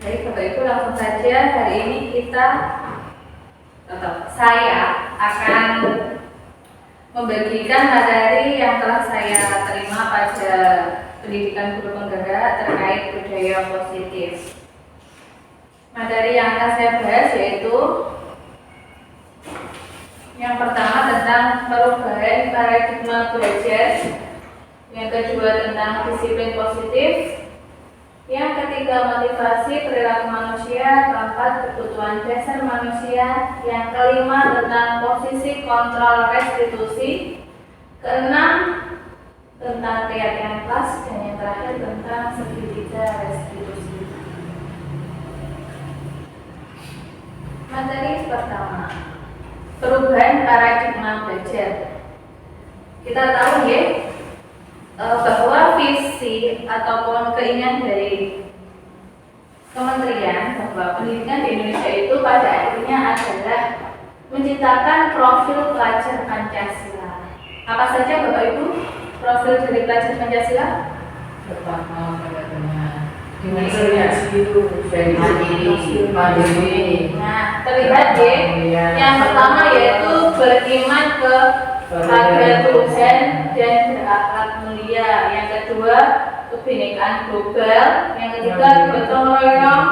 Baik, Bapak Ibu, langsung saja hari ini saya akan membagikan materi yang telah saya terima pada pendidikan guru penggerak terkait budaya positif. Materi yang akan saya bahas yaitu yang pertama tentang perubahan paradigma belajar, yang kedua tentang disiplin positif, yang ketiga motivasi perilaku manusia, keempat kebutuhan dasar manusia, yang kelima tentang posisi kontrol restitusi, keenam tentang keyakinan kelas, dan yang terakhir tentang segitiga restitusi. Materi pertama, perubahan paradigma belajar. Kita tahu ya bahwa visi ataupun keinginan dari kementerian bahwa pendidikan di Indonesia itu pada akhirnya adalah menciptakan profil pelajar Pancasila. Apa saja Bapak Ibu profil dari pelajar Pancasila? Pertama dimensuriasi itu dari mandiri. Nah, terlihat ya. Yang pertama yaitu beriman kepada Tuhan dan berakhlak mulia. Yang kedua kebinekaan global. Yang ketiga gotong royong.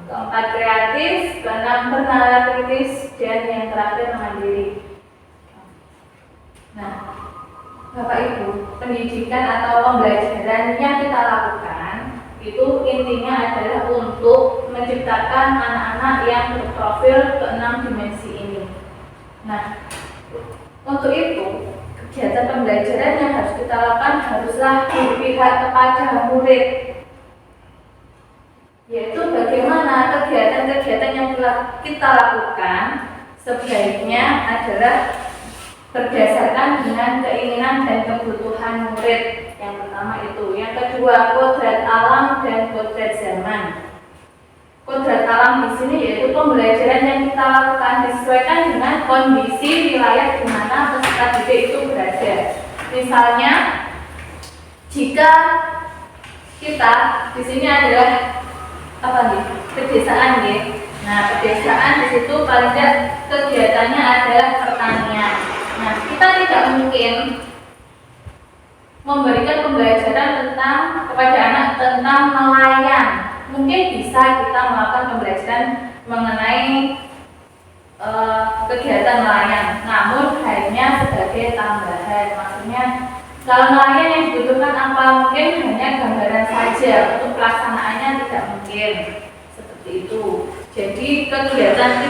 Keempat kreatif. Keenam bernalar kritis. Dan yang terakhir mandiri. Nah, Bapak Ibu, pendidikan atau pembelajaran yang kita lakukan itu intinya adalah untuk menciptakan anak-anak yang berprofil ke-6 dimensi ini. Nah, untuk itu kegiatan pembelajaran yang harus kita lakukan haruslah berpihak kepada murid, yaitu bagaimana kegiatan-kegiatan yang kita lakukan sebaiknya adalah berdasarkan dengan keinginan dan kebutuhan murid. Yang pertama itu. Yang kedua, kodrat alam dan kodrat zaman. Kodrat alam di sini yaitu pembelajaran yang kita lakukan disesuaikan dengan kondisi wilayah di mana peserta didik itu berada. Misalnya, jika kita di sini adalah pedesaan ya. Nah, pedesaan di situ paling tidak kegiatannya adalah pertanian. Nah, kita tidak mungkin memberikan pembelajaran kepada anak tentang nelayan. Mungkin bisa kita melakukan pembelajaran mengenai kegiatan nelayan, namun hanya sebagai tambahan. Maksudnya, kalau nelayan yang dibutuhkan apa? Mungkin hanya gambaran saja, untuk pelaksanaannya tidak mungkin seperti itu. Jadi kegiatan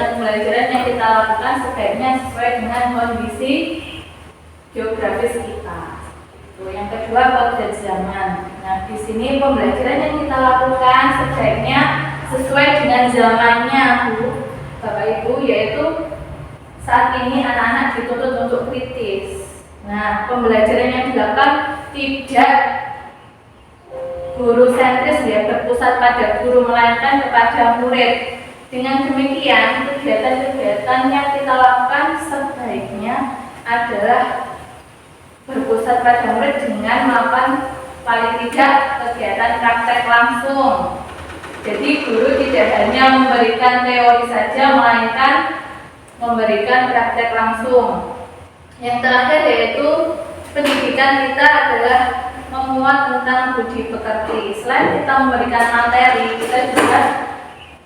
pembelajaran yang kita lakukan sebaiknya sesuai dengan kondisi geografis kita. Yang kedua, kodrat zaman. Nah, di sini pembelajaran yang kita lakukan sebaiknya sesuai dengan zamannya, Bu, Bapak Ibu, yaitu saat ini anak-anak dituntut untuk kritis. Nah, pembelajaran yang dilakukan tidak guru sentris ya, berpusat pada guru melainkan kepada murid. Dengan demikian, kegiatan-kegiatan yang kita lakukan sebaiknya adalah berpusat pada murid dengan melakukan paling tidak kegiatan praktek langsung. Jadi guru tidak hanya memberikan teori saja, melainkan memberikan praktek langsung. Yang terakhir yaitu pendidikan kita adalah memuat tentang budi pekerti. Selain kita memberikan materi, kita juga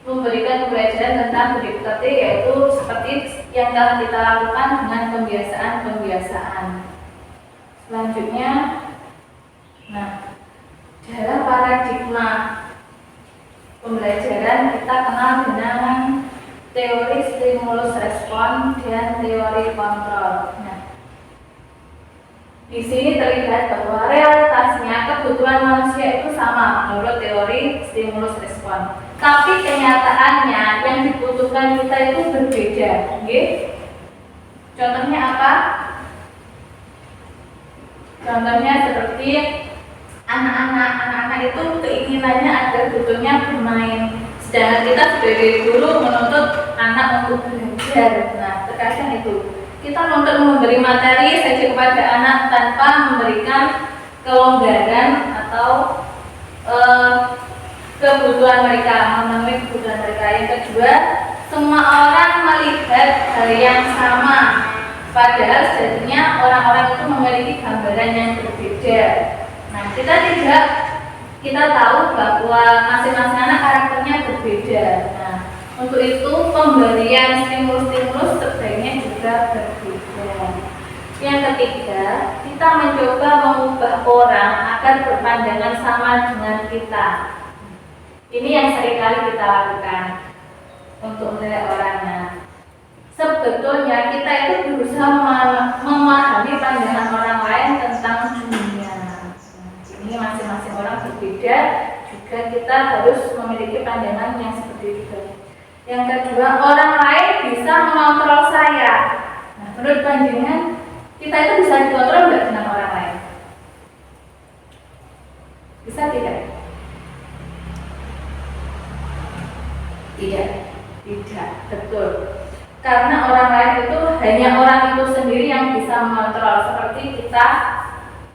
memberikan pembelajaran tentang budi pekerti, yaitu seperti yang telah kita lakukan dengan pembiasaan-pembiasaan. Selanjutnya, nah, dalam paradigma pembelajaran kita kenal dengan teori stimulus respon dan teori kontrol. Nah, di sini terlihat bahwa realitasnya kebutuhan manusia itu sama menurut teori stimulus respon. Tapi kenyataannya yang dibutuhkan kita itu berbeda. Okay? Contohnya apa? Contohnya seperti anak-anak itu keinginannya agar butuhnya bermain. Sedangkan kita sebagai guru menuntut anak untuk belajar. Nah, terkadang itu kita untuk memberi materi saja kepada anak tanpa memberikan kelonggaran atau kebutuhan kebutuhan mereka, memenuhi kebutuhan mereka. Yang kedua, semua orang melihat hal yang sama, padahal sejatinya orang-orang itu memiliki gambaran yang berbeda. Nah, kita tahu bahwa masing-masing anak karakternya berbeda. Nah, untuk itu pemberian stimulus-stimulus sebaiknya juga berbeda. Yang ketiga, kita mencoba mengubah orang agar berpandangan sama dengan kita. Ini yang seringkali kita lakukan untuk menilai orangnya. Sebetulnya kita itu berusaha memahami pandangan orang lain tentang dunia. Ini masing-masing orang berbeda, juga kita harus memiliki pandangan yang seperti itu. Yang kedua, orang lain bisa mengontrol saya. Nah, menurut pandangan kita itu bisa dikontrol nggak dengan orang lain? Bisa tidak? Tidak, betul. Karena orang lain itu hanya orang itu sendiri yang bisa mengontrol. Seperti kita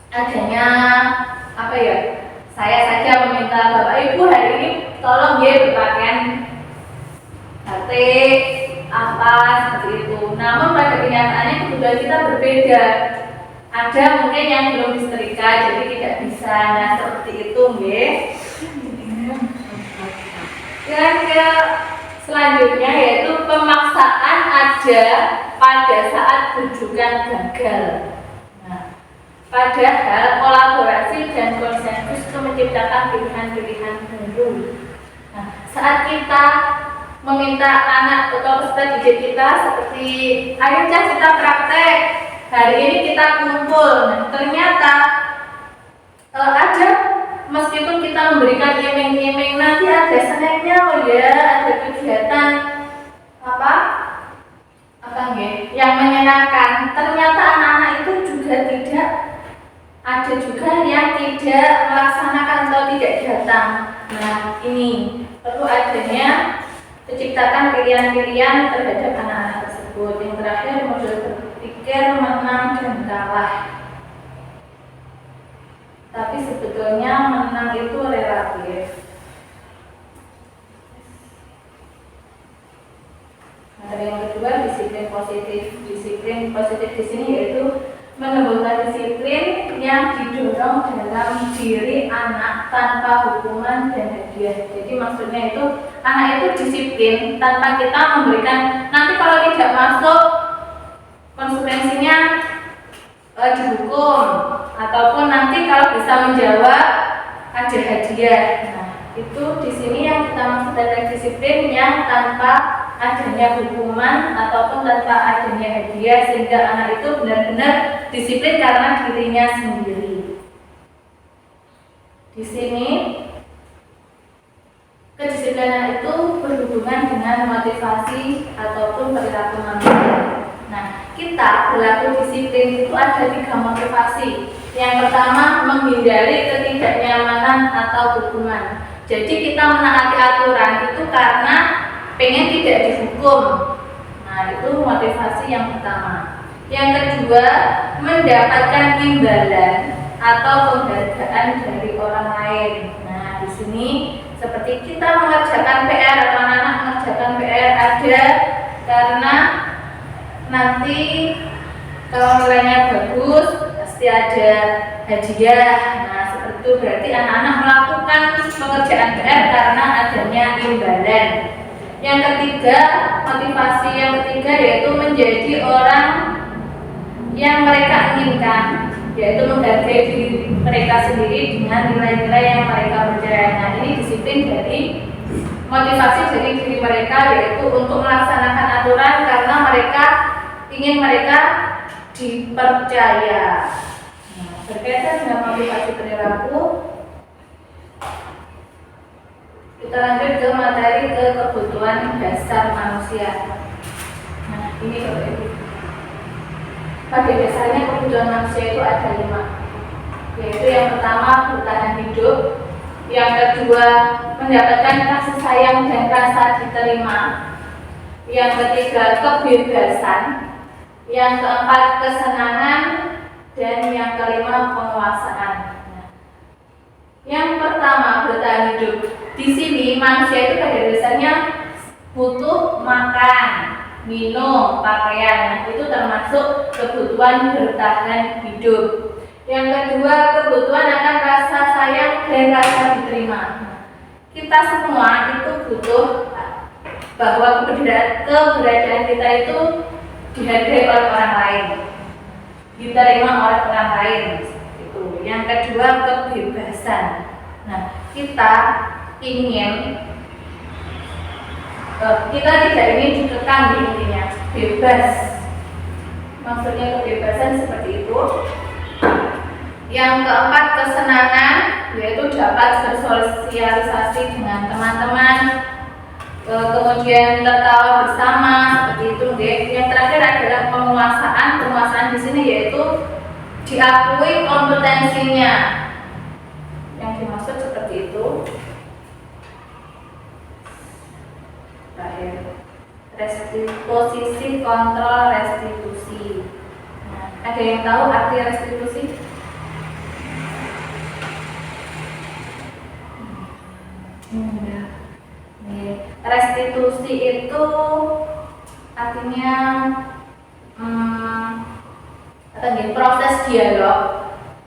adanya saya saja meminta Bapak Ibu hari ini tolong ya berpakaian batik apa seperti itu. Namun pada kenyataannya kebutuhan kita berbeda. Ada mungkin yang belum disetrika jadi tidak bisa. Nah, seperti itu nggih. Yang selanjutnya yaitu pemaksaan ada pada saat rujukan gagal. Nah, padahal kolaborasi dan konsensus itu menciptakan pilihan-pilihan baru. Nah, saat kita meminta anak atau peserta didik kita seperti ayo kita praktek, hari ini kita kumpul. Nah, ternyata ada, meskipun kita memberikan iming-iming nanti ada snacknya loh ya, ada kegiatan yang menyenangkan, ternyata anak-anak itu juga tidak, ada juga yang tidak melaksanakan atau tidak datang. Nah, ini perlu adanya menciptakan pilihan-pilihan terhadap anak-anak tersebut. Yang terakhir, model berpikir menang dan kalah. Tapi sebetulnya menang itu relatif. Nah, yang kedua, disiplin positif. Disiplin positif di sini yaitu menumbuhkan disiplin yang didorong dalam diri anak tanpa hukuman dan hadiah. Jadi maksudnya itu anak itu disiplin tanpa kita memberikan, nanti kalau tidak masuk konsekuensinya dihukum, ataupun nanti kalau bisa menjawab ada hadiah. Nah, itu di sini yang kita maksud dari disiplin yang tanpa adanya hukuman ataupun tanpa adanya hadiah, sehingga anak itu benar-benar disiplin karena dirinya sendiri. Di sini kedisiplinan itu berhubungan dengan motivasi ataupun perilaku manusia. Nah, kita berlaku disiplin itu ada 3 motivasi. Yang pertama, menghindari ketidaknyamanan atau hukuman. Jadi kita menaati aturan itu karena pengen tidak dihukum. Nah, itu motivasi yang pertama. Yang kedua, mendapatkan imbalan atau penghargaan dari orang lain. Nah, di sini seperti kita mengerjakan PR atau anak-anak mengerjakan PR ada karena nanti kalau nilainya bagus pasti ada hadiah. Nah, seperti itu berarti anak-anak melakukan pengerjaan PR karena adanya imbalan. Yang ketiga, motivasi yang ketiga yaitu menjadi orang yang mereka inginkan, yaitu menghargai diri mereka sendiri dengan nilai-nilai yang mereka percaya. Nah, ini disiplin dari motivasi dari diri mereka, yaitu untuk melaksanakan aturan karena mereka ingin mereka dipercaya. Nah, berkaitan dengan motivasi perilaku, kita lanjut ke materi kebutuhan dasar manusia. Nah, ini Bapak Ibu. Pada dasarnya kebutuhan manusia itu ada 5, yaitu yang pertama bertahan hidup, yang kedua mendapatkan kasih sayang dan rasa diterima, yang ketiga kebebasan, yang keempat kesenangan, dan yang kelima penguasaan. Nah, yang pertama bertahan hidup. di sini manusia itu pada dasarnya butuh makan, minum, pakaian. Nah, itu termasuk kebutuhan bertahan hidup. Yang kedua, kebutuhan akan rasa sayang dan rasa diterima. Kita semua itu butuh bahwa keberadaan kita itu dihargai oleh orang lain, diterima oleh orang lain. Itu. Yang kedua, kebebasan. Nah, kita tidak ingin dikekang di intinya, bebas. Maksudnya kebebasan seperti itu. Yang keempat, kesenangan, yaitu dapat bersosialisasi dengan teman-teman, kemudian tertawa bersama seperti itu. Yang terakhir adalah penguasaan. Penguasaan di sini yaitu diakui kompetensinya. Yang dimaksud seperti itu. Terakhir, posisi kontrol restitusi. Nah, ada yang tahu arti restitusi? Restitusi itu artinya proses dialog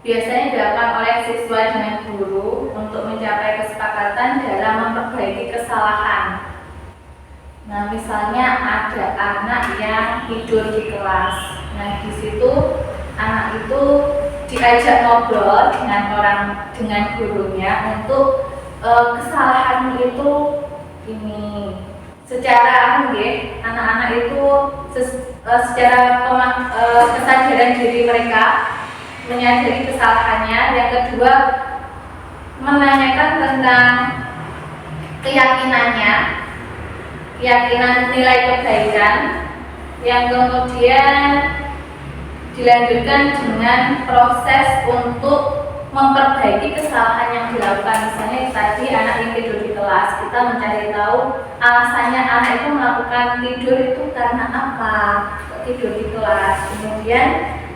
biasanya dilakukan oleh siswa dengan guru untuk mencapai kesepakatan dalam memperbaiki kesalahan. Nah, misalnya ada anak yang tidur di kelas. Nah, di situ anak itu diajak ngobrol dengan gurunya untuk kesalahan itu ini secara anak-anak itu secara kesadaran diri mereka menyadari kesalahannya. Yang kedua, menanyakan tentang keyakinan nilai kebaikan, yang kemudian dilanjutkan dengan proses untuk memperbaiki kesalahan yang dilakukan. Misalnya tadi anak yang tidur di kelas, kita mencari tahu alasannya anak itu melakukan tidur itu karena apa, tidur di kelas. Kemudian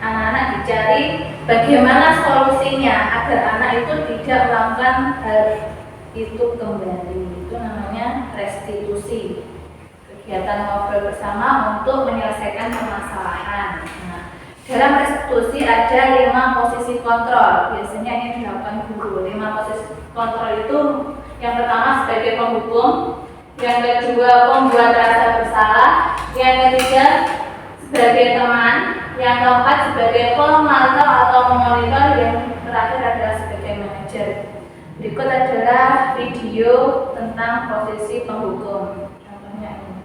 anak-anak dicari bagaimana solusinya agar anak itu tidak melakukan hal itu kembali. Itu namanya restitusi, kegiatan ngobrol bersama untuk menyelesaikan permasalahan. Dalam restitusi ada 5 posisi kontrol. Biasanya ini dilakukan guru. 5 posisi kontrol itu yang pertama sebagai penghukum, yang kedua pembuat rasa bersalah, yang ketiga sebagai teman, yang keempat sebagai pemantau atau memonitor, yang terakhir adalah sebagai manajer. Berikut adalah video tentang posisi penghukum. Contohnya ini.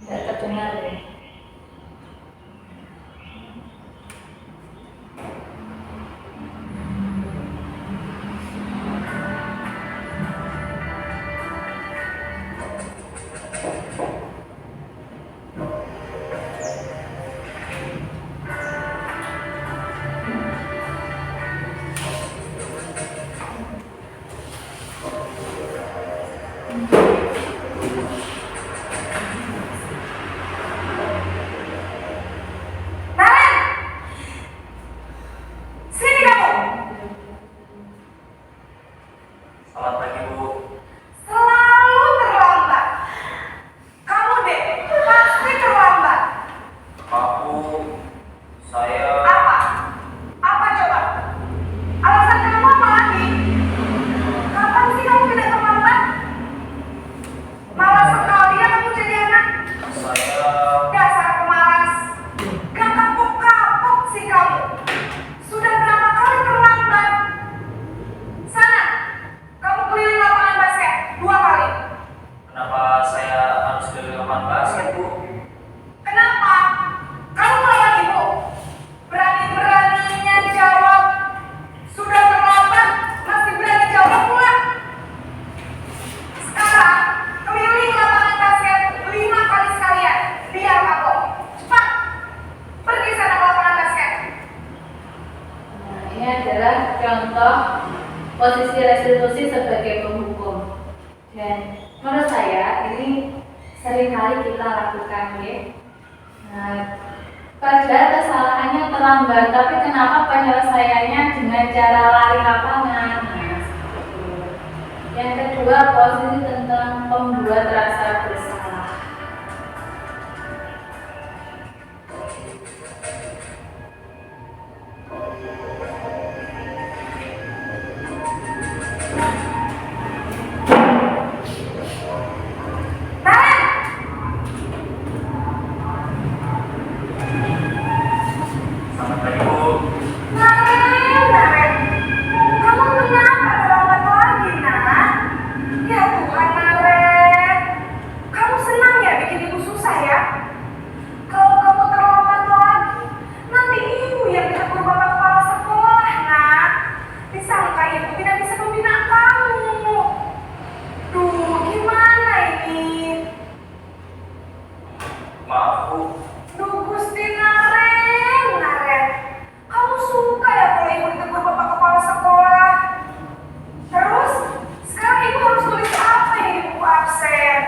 Tidak terdengar ya? Contoh posisi restitusi sebagai penghukum. Dan menurut saya ini seringkali kita lakukan ya. Nah, padahal kesalahannya terlambat, tapi kenapa penyelesaiannya dengan cara lari lapangan? Nah, seperti itu. Yang kedua, posisi tentang pembuat rasa bersalah. Selamat pagi, Bu. Naren, kamu kenapa terlambat lagi, nak? Ya Tuhan, Naren, kamu senang ya bikin ibu susah ya? Kalau kamu terlambat lagi, nanti ibu yang ditegur bapak kepala sekolah, nak. Disangka ibu tidak bisa membina kamu. Duh, gimana ini? Maaf, Bu. Duh, Gusti Naren, kamu suka ya kalau ibu ditegur bapak kepala sekolah? Terus, sekarang ibu harus tulis apa ini di buku absen?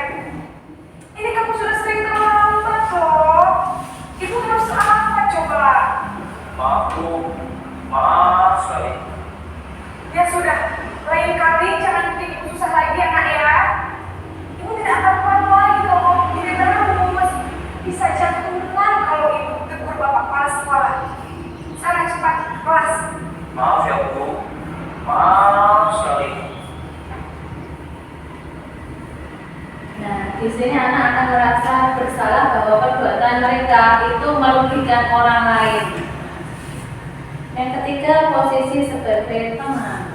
Ini kamu sudah sering terlambat loh. Ibu harus apa coba? Maaf, Bu. Maaf sekali. Ya sudah, lain kali jangan bikin ibu susah lagi ya, nak ya. Ibu tidak akan kuat lagi kalau kamu begini terus. Bisa jantungan kalau ibu tegur bapak kepala sekolah. Sana cepat ke kelas. Maaf ya, Bu. Maaf sekali. Nah, di sini anak akan merasa bersalah bahwa perbuatan mereka itu merugikan orang lain. Yang ketiga, posisi sebagai teman.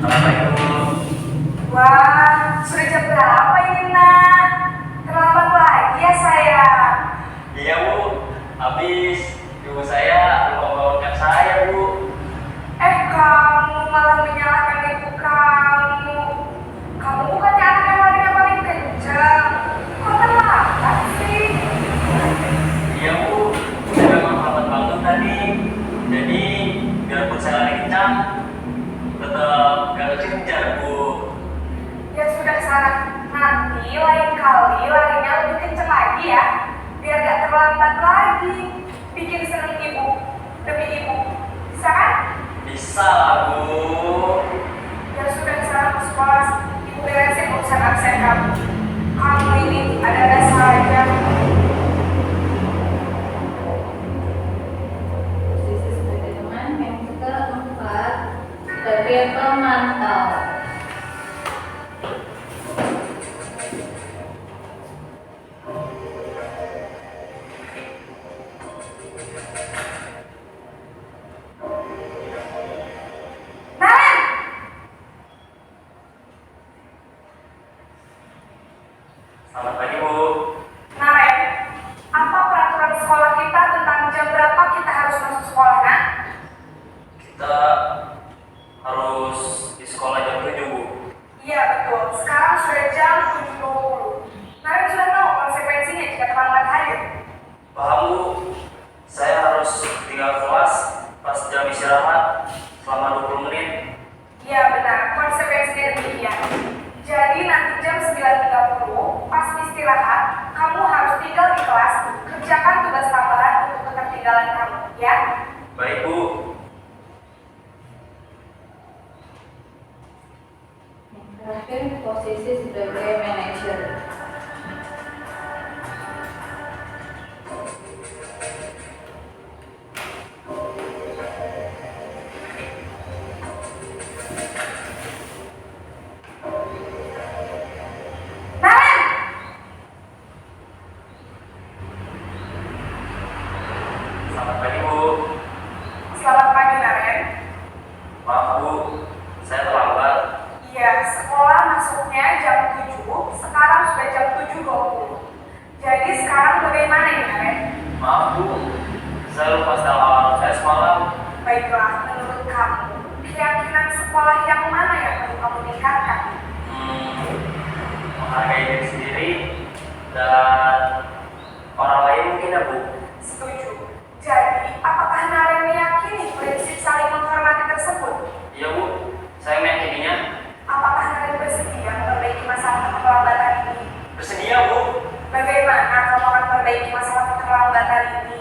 Selamat pagi, Bu. Wah, sudah jam berapa ini, nak? Terlambat lagi ya saya. Iya, Bu. Habis ibu saya lupa membangunkan saya, Bu. Kamu malah menyalahkan ibu kamu. Kamu bukannya anak yang larinya paling kencang. Kok terlambat sih? Iya, Bu. Saya memang lambat bangun tadi. Jadi, biarpun saya lari kencang, tetap gak kejar, Bu. Ya sudah, Sarah. Nanti lain kali larinya lebih kencang lagi ya. Biar gak terlambat lagi. Bikin seneng ibu. Demi ibu. Bisa kan? Bisa lah, Bu. Ya sudah, Sarah ke sekolah. Ibu beresin urusan absen kamu. Kamu ini ada-ada saja. Posisi sebagai teman. Yang keempat, sebagai pemantau. Naren! Selamat pagi, Bu. Naren, apa peraturan sekolah kita tentang jam berapa kita harus masuk sekolah, nak? Kita harus di sekolah jam 7, Bu. Iya betul, sekarang sudah jam 7.20. Naren sudah tahu konsekuensinya jika terlambat hadir. Paham, Bu. Saya harus tinggal kelas pas jam istirahat selama 20 menit. Iya benar, konsekuensinya demikian. Jadi nanti jam 9.30 pas istirahat, kamu harus tinggal di kelas, kerjakan tugas tambahan untuk ketertinggalan kamu, ya? Baik, Bu. Yang terakhir, posisi sebagai manajer. Naren! Selamat pagi, Bu. Selamat pagi, Naren. Maaf, Bu. Saya terlambat. Iya, sekolah masuknya jam 7, sekarang sudah jam 7.20. Jadi sekarang bagaimana ini, Naren? Maaf, Bu. Saya lupa tahu alarm saya semalam. Baiklah, menurut kamu, keyakinan sekolah yang mana yang perlu kamu tingkatkan? Menghargai diri sendiri dan orang lain mungkin ya Bu. Setuju. Jadi, apakah Naren meyakini prinsip saling menghormati tersebut? Iya Bu, saya meyakininya. Apakah Naren bersedia memperbaiki masalah keterlambatan ini? Bersedia Bu. Bagaimana kamu akan memperbaiki masalah keterlambatan ini?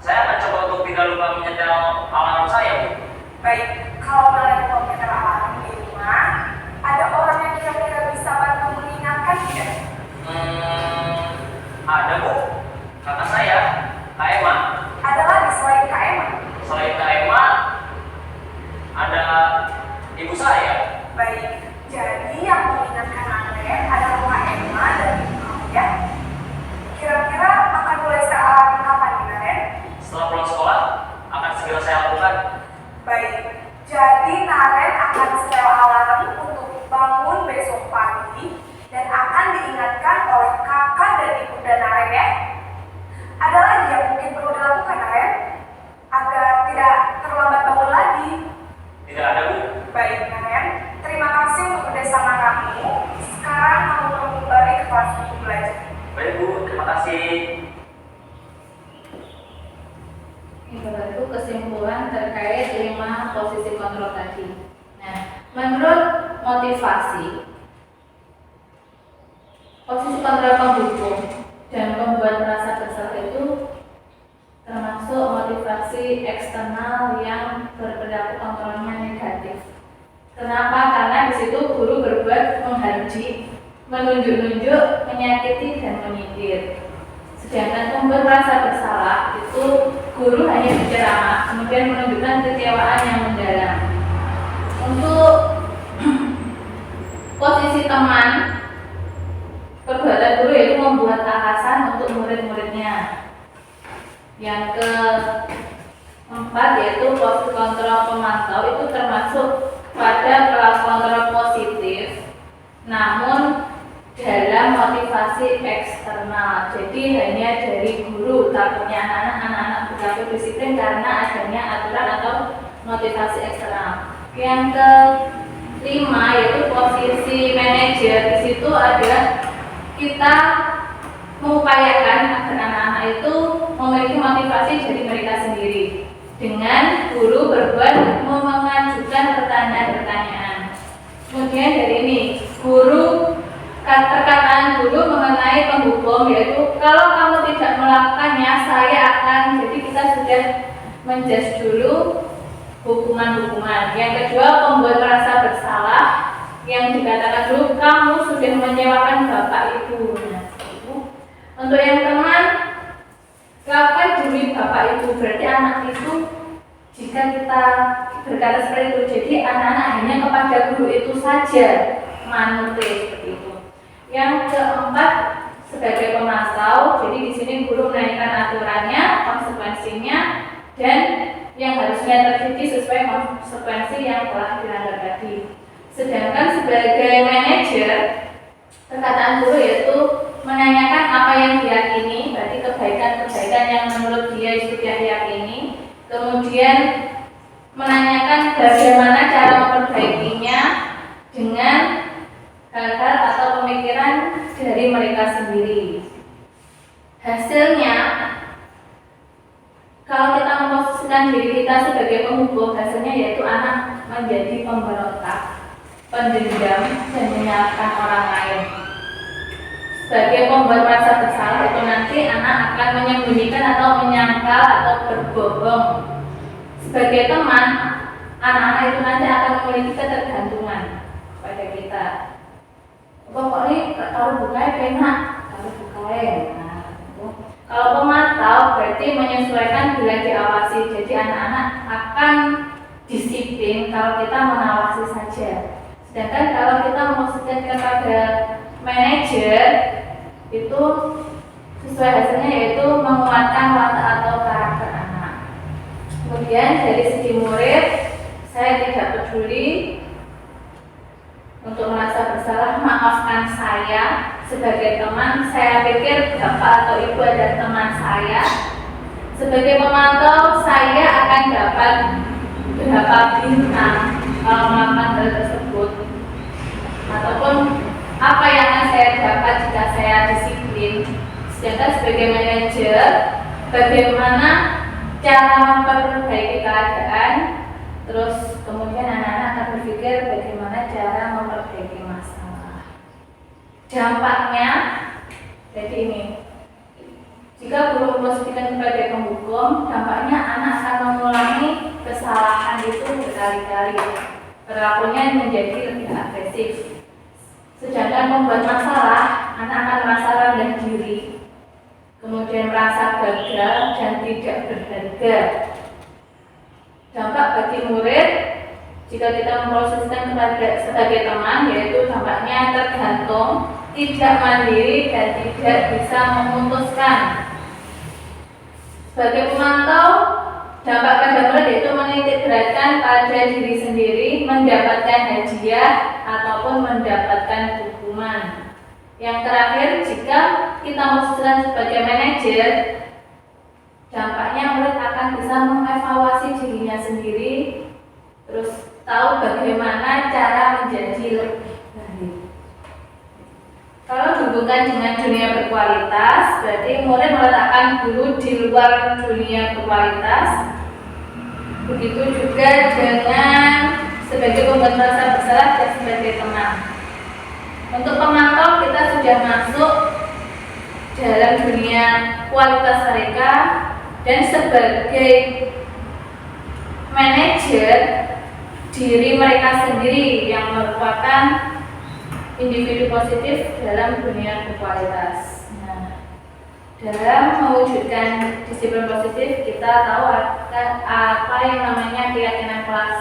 Saya akan coba untuk tidak lupa menyetel alarm saya Bu. Baik, kalau Naren mau menyetel alarm di rumah, ada orang yang kira-kira bisa bantu mengingatkan tidak? Ada Bu, kakak saya, Kak Emma. Ada lagi selain Kak Emma? Selain Kak Emma, ada ibu saya. Baik, jadi yang mengingatkan Naren adalah Kak Emma dan ibu kamu ya? Kira-kira akan mulai sealarm kapan nih Naren? Setelah pulang sekolah, akan segera saya lakukan. Baik, jadi Naren akan setel alarm untuk bangun besok pagi dan akan diingatkan oleh kakak dan ibunda Naren ya. Ada lagi yang mungkin perlu dilakukan Naren agar tidak terlambat bangun lagi. Tidak ada Bu. Baik Naren, terima kasih untuk kerjasama kamu. Sekarang kamu perlu kembali ke kelas untuk belajar. Baik Bu, terima kasih. Itu kesimpulan terkait 5 posisi kontrol tadi. Nah, menurut motivasi, posisi kontrol pendukung dan membuat merasa bersalah itu termasuk motivasi eksternal yang berperilaku kontrolnya negatif. Kenapa? Karena di situ guru berbuat menghardik, menunjuk-nunjuk, menyakiti dan menyindir. Sedangkan membuat merasa bersalah itu guru hanya berceramah, kemudian menunjukkan kekecewaan yang mendalam. Untuk posisi teman, perbuatan guru yaitu membuat alasan untuk murid-muridnya. Yang keempat yaitu posisi kontrol pemantau, itu termasuk pada kelas kontrol positif, namun dalam motivasi eksternal. Jadi hanya dari guru, takutnya anak-anak berlaku disiplin karena adanya aturan atau motivasi eksternal. Yang kelima yaitu posisi manajer. Di situ ada kita mengupayakan agar anak-anak itu memiliki motivasi dari mereka sendiri dengan guru berbuat mengajukan pertanyaan-pertanyaan. Kemudian dari ini guru, perkataan guru mengenai penghukum yaitu kalau kamu tidak melakukannya saya akan, jadi kita sudah menjudge dulu hukuman-hukuman. Yang kedua, pembuat merasa bersalah, yang dikatakan dulu kamu sudah menyewakan bapak ibu. Nah, untuk yang teman, lakukan demi bapak ibu, berarti anak itu jika kita berkata seperti itu, jadi anak-anak hanya kepada guru itu saja manute seperti itu. Yang keempat, sebagai pemantau, jadi di sini guru menaikkan aturannya, konsekuensinya, dan yang harusnya terjadi sesuai konsekuensi yang telah dilanggar tadi. Sedangkan sebagai manajer, perkataan guru yaitu menanyakan apa yang diyakini, berarti kebaikan-kebaikan yang menurut dia sudah yakini, kemudian menanyakan bagaimana cara memperbaikinya dengan hal-hal atau pemikiran dari mereka sendiri. Hasilnya, kalau kita memposisikan diri kita sebagai penghukum, hasilnya yaitu anak menjadi pemberontak, pendendam, dan menyalahkan orang lain. Sebagai pembuat merasa bersalah itu nanti anak akan menyembunyikan atau menyangkal atau berbohong. Sebagai teman, anak-anak itu nanti akan memiliki ketergantungan pada kita. Pokoknya kalau bukanya penak, kalau bukanya. Kalau pemantau berarti menyesuaikan bila diawasi. Jadi anak-anak akan disiplin kalau kita mengawasi saja. Sedangkan kalau kita memposisikan kepada manajer, itu sesuai hasilnya yaitu menguatkan watak atau karakter anak. Kemudian dari segi murid, saya tidak peduli untuk merasa bersalah, maafkan sebagai teman, saya pikir bapak atau ibu adalah teman saya. Sebagai pemantau, saya akan dapat berapa bintang kalau melakukan hal tersebut, ataupun apa yang akan saya dapat jika saya disiplin. Sedangkan sebagai manajer, bagaimana cara memperbaiki keadaan, terus kemudian anak-anak akan berpikir bagaimana cara memperbaiki masalah. Dampaknya, jadi ini, jika guru memposisikan sebagai penghukum, dampaknya anak akan mengulangi kesalahan itu berkali-kali. Perilakunya menjadi lebih agresif. Sedangkan membuat masalah, anak akan merasa rendah diri, kemudian merasa gagal dan tidak berharga. Dampak bagi murid, jika kita memproseskan sebagai teman, yaitu dampaknya tergantung, tidak mandiri dan tidak bisa memutuskan. Sebagai pemantau, dampak pada murid yaitu menitik beratkan pada diri sendiri, mendapatkan hadiah ataupun mendapatkan hukuman. Yang terakhir, jika kita memposisikan sebagai manajer, dampaknya murid akan bisa mengevaluasi dirinya sendiri, terus tahu bagaimana cara menjadi lebih baik. Kalau dihubungkan dengan dunia berkualitas, berarti murid meletakkan guru di luar dunia berkualitas. Begitu juga dengan sebagai pembuat merasa bersalah dan sebagai teman. Untuk pemantau, kita sudah masuk dalam dunia kualitas mereka, dan sebagai manajer, diri mereka sendiri yang merupakan individu positif dalam dunia berkualitas. Nah, dalam mewujudkan disiplin positif, kita tahu apa yang namanya keyakinan kelas.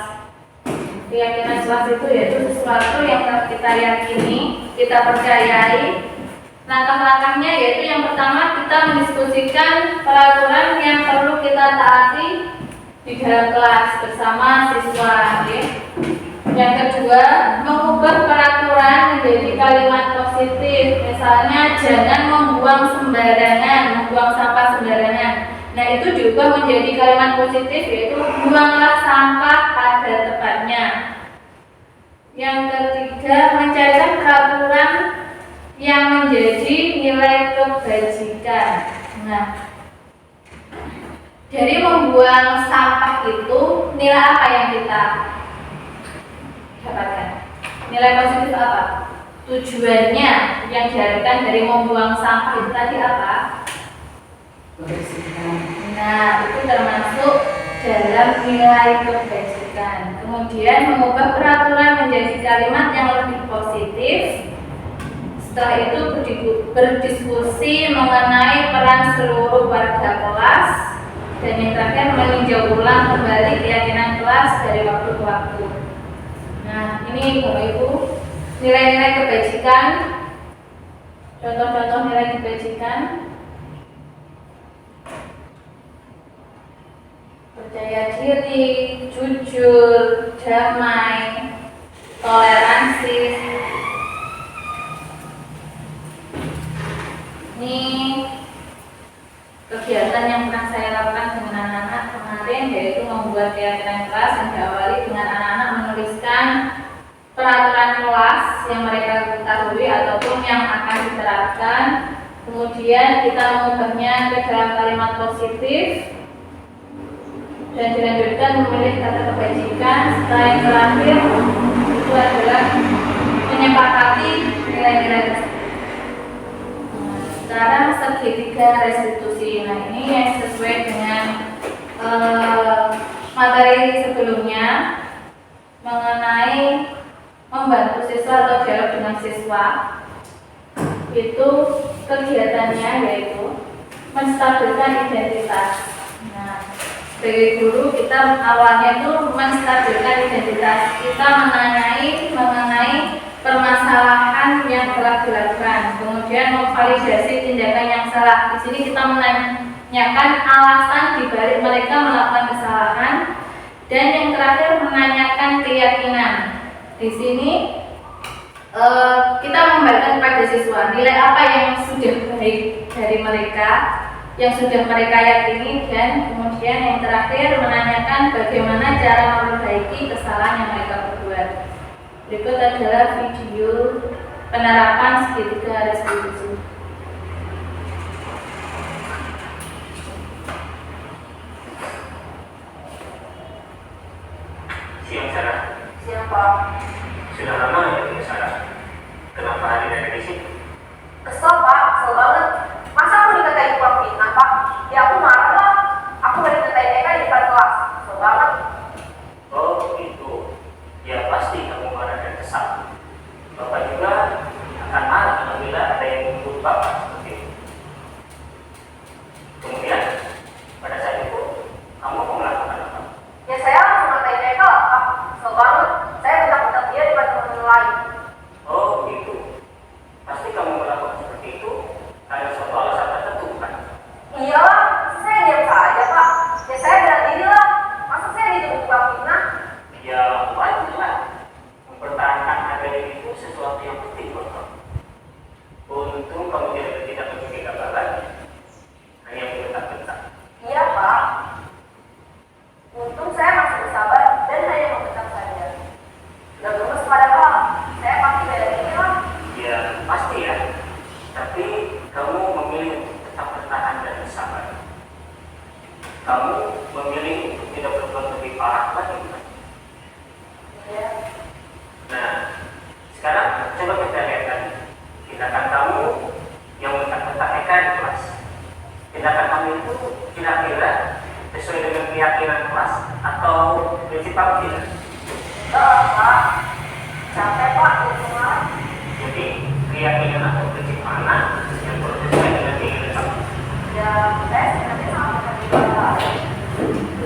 Keyakinan kelas itu yaitu sesuatu yang kita yakini, kita percayai. Langkah-langkahnya yaitu yang pertama, kita mendiskusikan peraturan yang perlu kita taati di dalam kelas bersama siswa. Yang kedua, mengubah peraturan menjadi kalimat positif. Misalnya, jangan membuang sembarangan, membuang sampah sembarangan. Nah, itu diubah menjadi kalimat positif, yaitu buanglah sampah pada tempatnya. Yang ketiga, mencarikan peraturan yang menjadi nilai kebajikan. Nah, dari membuang sampah itu, nilai apa yang kita dapatkan? Nilai positif apa? Tujuannya yang diharapkan dari membuang sampah itu tadi apa? Nah, itu termasuk dalam nilai kebajikan. Kemudian mengubah peraturan menjadi kalimat yang lebih positif. Setelah itu berdiskusi mengenai peran seluruh warga kelas. Dan yang terakhir, meninjau ulang kembali keyakinan kelas dari waktu ke waktu. Nah, ini Bapak Ibu, nilai-nilai kebajikan. Contoh-contoh nilai kebajikan: percaya diri, jujur, damai, toleransi. Ini kegiatan yang pernah saya lakukan dengan anak-anak kemarin, yaitu membuat keyakinan kelas yang diawali dengan anak-anak menuliskan peraturan kelas yang mereka ketahui ataupun yang akan diterapkan. Kemudian kita mengubahnya ke dalam kalimat positif dan dilanjutkan memilih kata kebajikan. Setelah yang terakhir itu adalah menyepakati nilai-nilai tersebut. Sekarang segitiga restitusi. Nah, ini yang sesuai dengan materi sebelumnya mengenai membantu siswa atau dialog dengan siswa. Itu kegiatannya yaitu menstabilkan identitas. Nah, sebagai guru kita awalnya itu menstabilkan identitas. Kita mengenai permasalahan yang telah dilakukan, kemudian memvalidasi tindakan yang salah. Di sini kita menanyakan alasan dibalik mereka melakukan kesalahan, dan yang terakhir menanyakan keyakinan. Di sini kita membagikan kepada siswa nilai apa yang sudah baik dari mereka, yang sudah mereka yakini, dan kemudian yang terakhir menanyakan bagaimana cara memperbaiki kesalahan yang mereka perbuat. Berikut adalah video penerapan segitiga restitusi. Siang Sarah, Siapa? sudah lama ya ketemu Sarah. Kenapa hari ini di sini? Kesel Pak, kesel banget. Masa aku dikatain tukang fitnah Pak? Ya aku marah lah. Aku gak dikatain Eka di depan kelas. Kesel banget. Oh gitu. Ya pasti kamu marah dan kesal. Bapak juga akan marah apabila ada yang menyebut Bapak seperti itu. Kemudian pada saat itu kamu mau melakukan apa? Ya saya langsung ngatain Eka lah Pak. Kesel banget. Saya bentak-bentak dia di depan teman-teman lain. Oh gitu. Pasti kamu melakukan seperti itu karena suatu alasan tertentu bukan? Iyalah, saya diam saja Pak. Ya saya bela diri lah. Masa saya dituduh tukang fitnah? Ya wajar lah. Mempertahankan harga diri itu sesuatu yang penting buat kamu. Untung kamu tidak memiliki kabar lagi. Hanya bentak-bentak. Iya Pak. Untung saya masih bersabar dan hanya membentak saja. Gak gemes padahal. Saya pasti bela diri lah. Ya pasti ya. Tapi kamu memilih untuk tetap bertahan dan bersabar. Kamu memilih untuk tidak berbuat lebih parah lagi bukan? Iya. Nah, sekarang coba kita lihat lagi tindakan kamu yang bentak-bentak Eka di kelas. Tindakan kamu itu kira-kira sesuai dengan keyakinan kelas atau prinsip kamu tidak? Pak. Capek Pak di rumah. Jadi keyakinan atau prinsip mana yang perlu sesuai dengan keinginan kamu? Ya, saya sebenarnya sama seperti Bapak.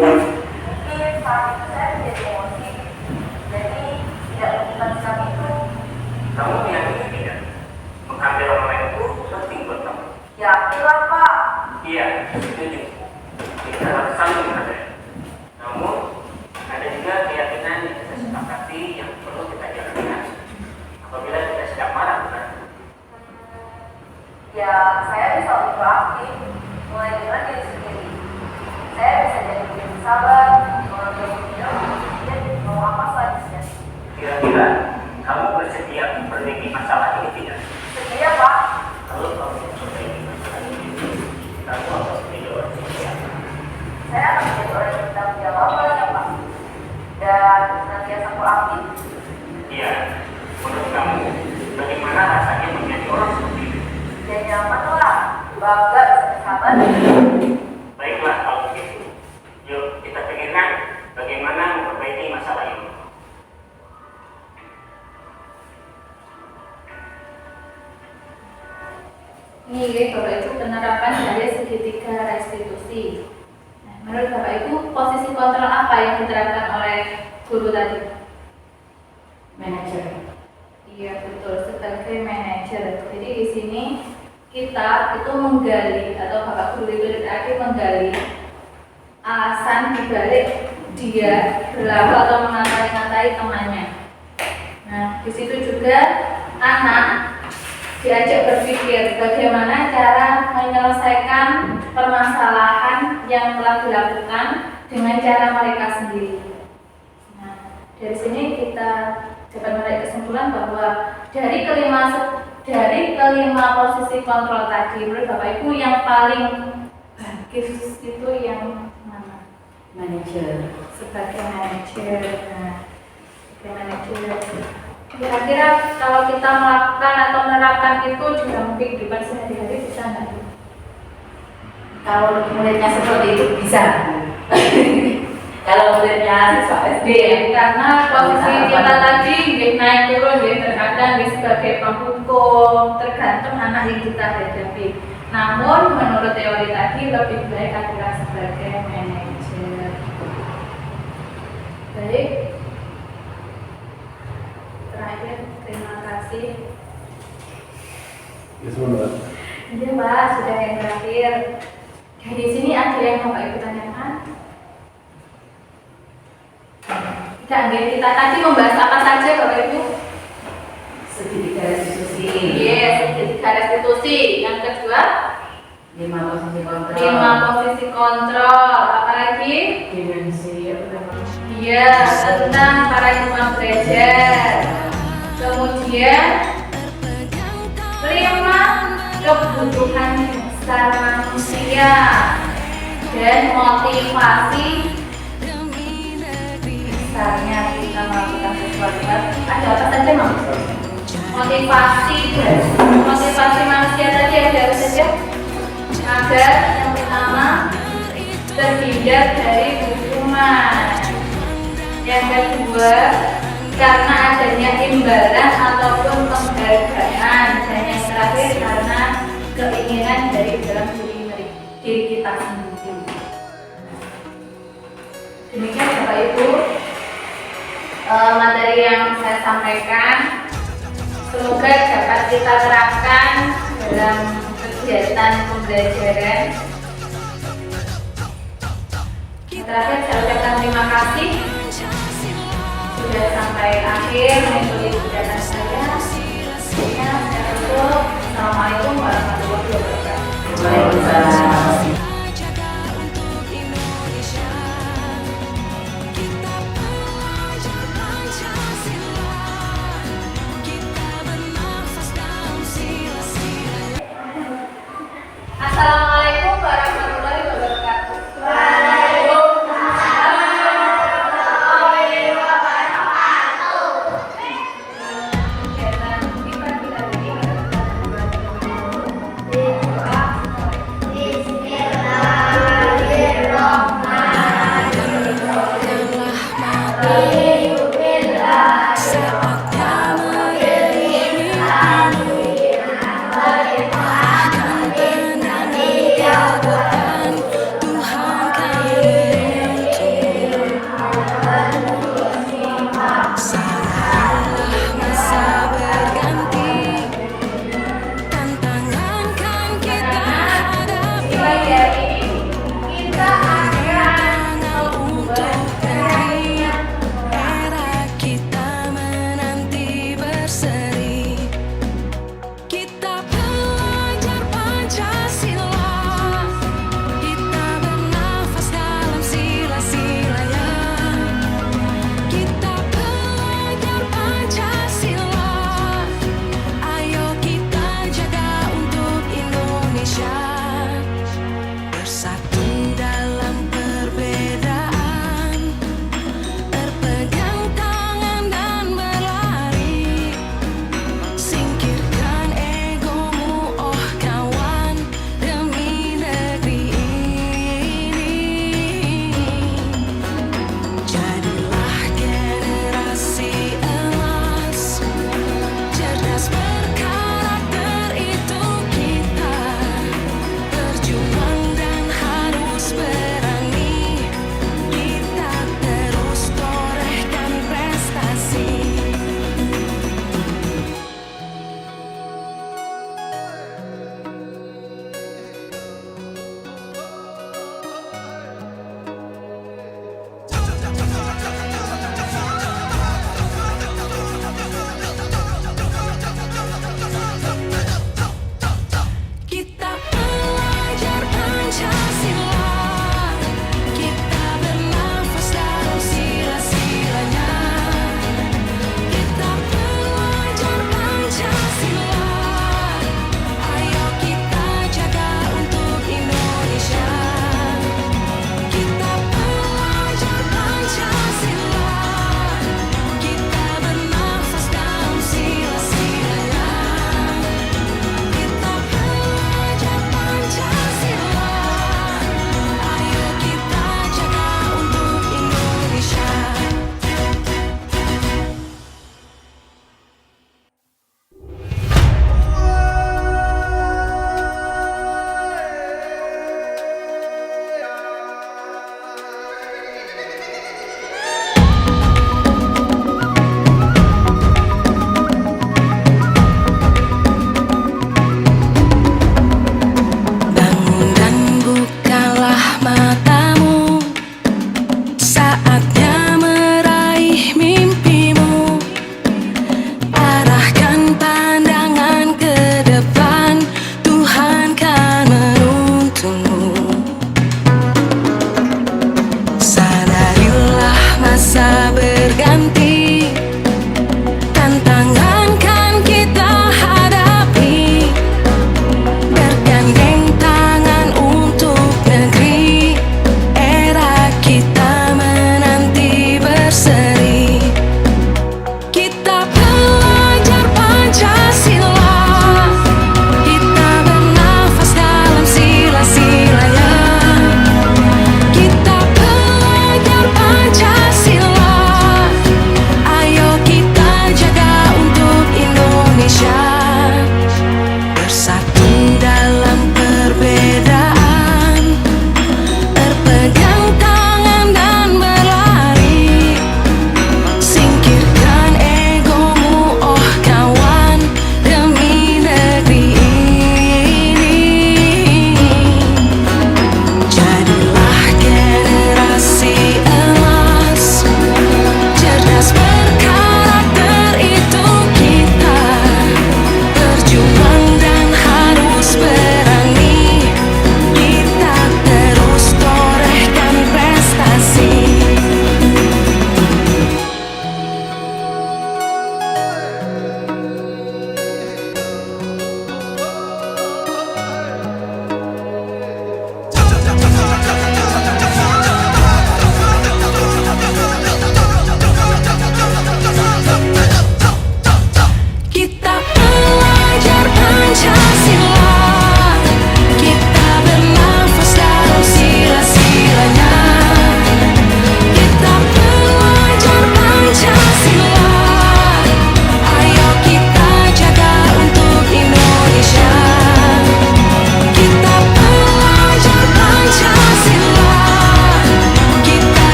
Mungkin saat itu saya menjadi emosi. Jadi tidak melakukan sikap itu. Kamu meyakini tidak? Menghargai orang lain itu penting buat kamu. Yakinlah Pak. Iya, setuju. Kita harus saling menghargai. Namun ada juga keyakinan yang kita sepakati yang perlu kita jalankan. Apabila kita sedang marah, bukan? Ya, saya bisa lebih proaktif. Mulai dengan diri sendiri. Saya bisa jadi lebih sabar, mengambil keputusan, dan mau apa selanjutnya. Kira-kira kamu bersedia memperbaiki masalah ini tidak? Sedia Pak. Kalau kamu memperbaiki masalah ini, kamu harus menjadi orang yang siapa? Saya akan menjadi orang yang bertanggung jawab ya Pak. Dan senantiasa proaktif. Iya, menurut kamu bagaimana rasanya menjadi orang seperti itu? Ya nyaman lah. Bangga bisa bersahabat. Baiklah kalau begitu. Yuk kita pikirkan bagaimana memperbaiki masalah ini. Ini Bapak itu penerapan dari segitiga restitusi. Nah, menurut Bapak itu posisi kontrol apa yang diterapkan oleh guru tadi? Manajer. Iya betul, sebagai manajer. Jadi di sini kita itu menggali atau Bapak guru itu tadi menggali alasan dibalik dia berlaku atau mengatai-ngatai temannya. Nah di situ juga anak diajak berpikir bagaimana cara menyelesaikan permasalahan yang telah dilakukan dengan cara mereka sendiri. Nah, dari sini kita dapat menarik kesimpulan bahwa dari kelima posisi kontrol tadi, menurut Bapak Ibu yang paling bagus itu yang mana? Manajer. Sebagai manajer. Nah, sebagai manajer. Kira-kira kalau kita melakukan atau menerapkan itu dalam kehidupan sehari-hari bisa nggak? Kalau muridnya seperti itu bisa. Kalau muridnya siswa SD Karena posisi kita tadi naik turun, terkadang sebagai penghukum, tergantung anak yang kita hadapi. Namun menurut teori tadi lebih baik adalah sebagai manajer. Baik. Terakhir, terima kasih. Ya, sebentar. Iya Pak, sudah yang terakhir. Dari sini ada yang Bapak Ibu tanyakan? Tidak, kita tadi membahas apa saja Bapak Ibu? sedikit restitusi. Yes, tiga restitusi. Yang kedua, 5 posisi kontrol. 5 posisi kontrol. Apalagi? Dimensi apa namanya? Iya, tentang paradigma belajar. Kemudian 5 kebutuhan dasar manusia dan motivasi dasarnya kita melakukan sesuatu. Ada apa saja Mam? Motivasi manusia tadi ada apa saja? Agar yang pertama terhindar dari hukuman. Yang kedua, karena adanya imbalan ataupun penghargaan. Dan yang terakhir, karena keinginan dari dalam diri kita sendiri. Demikian Bapak Ibu materi yang saya sampaikan. Semoga dapat kita terapkan dalam kegiatan pembelajaran. Terakhir saya ucapkan terima kasih sudah sampai akhir mengikuti kegiatan saya. Assalamualaikum warahmatullahi wabarakatuh. Waalaikumsalam.